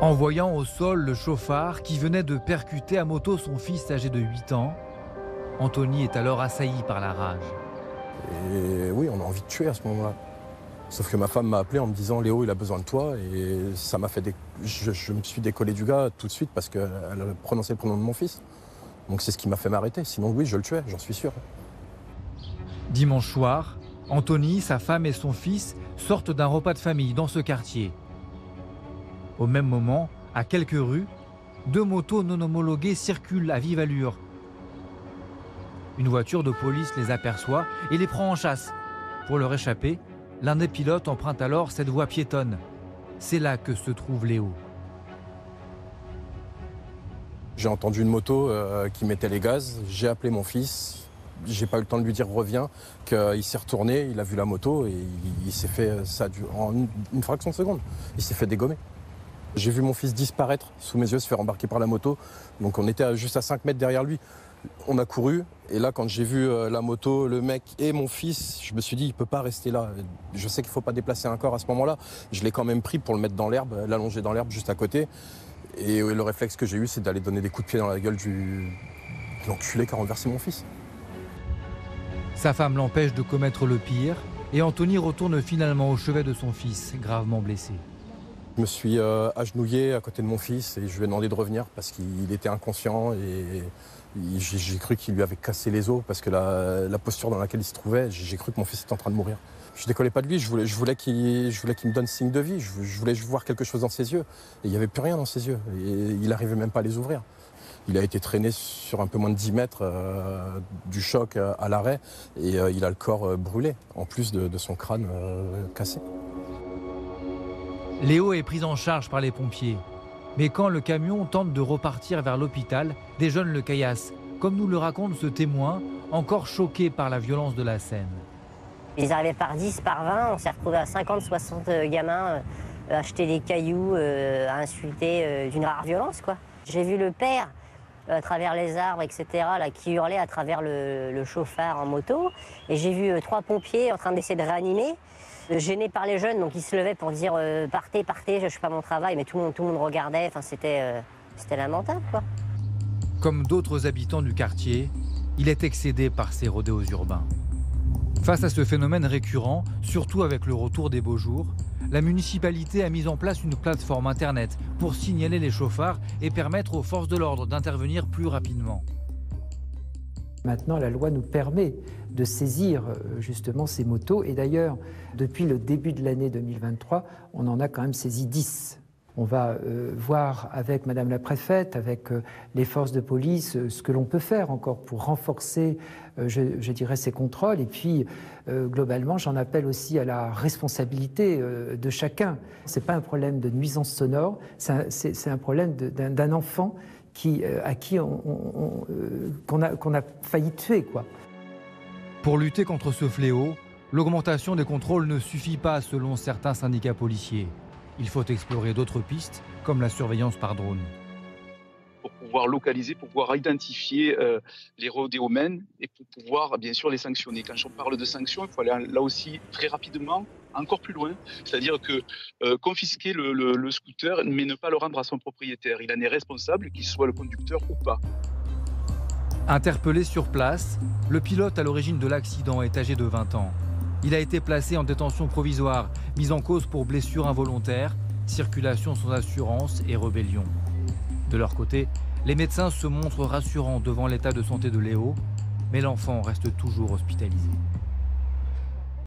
En voyant au sol le chauffard qui venait de percuter à moto son fils âgé de 8 ans, Anthony est alors assailli par la rage. Et oui, on a envie de tuer à ce moment-là. Sauf que ma femme m'a appelé en me disant « Léo, il a besoin de toi ». Et ça m'a fait je me suis décollé du gars tout de suite parce qu'elle a prononcé le prénom de mon fils. Donc c'est ce qui m'a fait m'arrêter. Sinon oui, je le tuais, j'en suis sûr. Dimanche soir, Anthony, sa femme et son fils sortent d'un repas de famille dans ce quartier. Au même moment, à quelques rues, 2 motos non homologuées circulent à vive allure. Une voiture de police les aperçoit et les prend en chasse. Pour leur échapper, l'un des pilotes emprunte alors cette voie piétonne. C'est là que se trouve Léo. J'ai entendu une moto qui mettait les gaz, j'ai appelé mon fils. J'ai pas eu le temps de lui dire reviens, qu'il s'est retourné, il a vu la moto et il s'est fait ça en une fraction de seconde. Il s'est fait dégommer. J'ai vu mon fils disparaître sous mes yeux, se faire embarquer par la moto. Donc on était juste à 5 mètres derrière lui. On a couru et là quand j'ai vu la moto, le mec et mon fils, je me suis dit il peut pas rester là. Je sais qu'il faut pas déplacer un corps à ce moment-là. Je l'ai quand même pris pour le mettre dans l'herbe, l'allonger dans l'herbe juste à côté. Et le réflexe que j'ai eu, c'est d'aller donner des coups de pied dans la gueule de l'enculé qui a renversé mon fils. Sa femme l'empêche de commettre le pire et Anthony retourne finalement au chevet de son fils, gravement blessé. Je me suis agenouillé à côté de mon fils et je lui ai demandé de revenir parce qu'il était inconscient et j'ai cru qu'il lui avait cassé les os parce que la posture dans laquelle il se trouvait, j'ai cru que mon fils était en train de mourir. Je décollais pas de lui, je voulais qu'il me donne signe de vie, je voulais voir quelque chose dans ses yeux. Et il n'y avait plus rien dans ses yeux, et il n'arrivait même pas à les ouvrir. Il a été traîné sur un peu moins de 10 mètres du choc à l'arrêt et il a le corps brûlé, en plus de son crâne cassé. Léo est pris en charge par les pompiers. Mais quand le camion tente de repartir vers l'hôpital, des jeunes le caillassent, comme nous le raconte ce témoin, encore choqué par la violence de la scène. Ils arrivaient par 10, par 20, on s'est retrouvés à 50, 60 gamins à acheter des cailloux, à insulter d'une rare violence, quoi. J'ai vu le père, à travers les arbres, etc., là, qui hurlait à travers le chauffard en moto. Et j'ai vu 3 pompiers en train d'essayer de réanimer, gênés par les jeunes, donc ils se levaient pour dire partez, partez, je ne fais pas mon travail, mais tout le monde regardait, enfin, c'était lamentable, quoi. Comme d'autres habitants du quartier, il est excédé par ces rodéos urbains. Face à ce phénomène récurrent, surtout avec le retour des beaux jours, la municipalité a mis en place une plateforme internet pour signaler les chauffards et permettre aux forces de l'ordre d'intervenir plus rapidement. Maintenant, la loi nous permet de saisir justement ces motos. Et d'ailleurs, depuis le début de l'année 2023, on en a quand même saisi 10. On va voir avec Madame la Préfète, avec les forces de police, ce que l'on peut faire encore pour renforcer, je dirais, ces contrôles. Et puis, globalement, j'en appelle aussi à la responsabilité de chacun. Ce n'est pas un problème de nuisance sonore, c'est un problème d'un enfant à qui qu'on a failli tuer, quoi. Pour lutter contre ce fléau, l'augmentation des contrôles ne suffit pas selon certains syndicats policiers. Il faut explorer d'autres pistes, comme la surveillance par drone. Pour pouvoir localiser, pour pouvoir identifier les rodéomènes et pour pouvoir bien sûr les sanctionner. Quand je parle de sanctions, il faut aller là aussi très rapidement, encore plus loin. C'est-à-dire que confisquer le scooter, mais ne pas le rendre à son propriétaire. Il en est responsable, qu'il soit le conducteur ou pas. Interpellé sur place, le pilote à l'origine de l'accident est âgé de 20 ans. Il a été placé en détention provisoire, mis en cause pour blessure involontaire, circulation sans assurance et rébellion. De leur côté, les médecins se montrent rassurants devant l'état de santé de Léo, mais l'enfant reste toujours hospitalisé.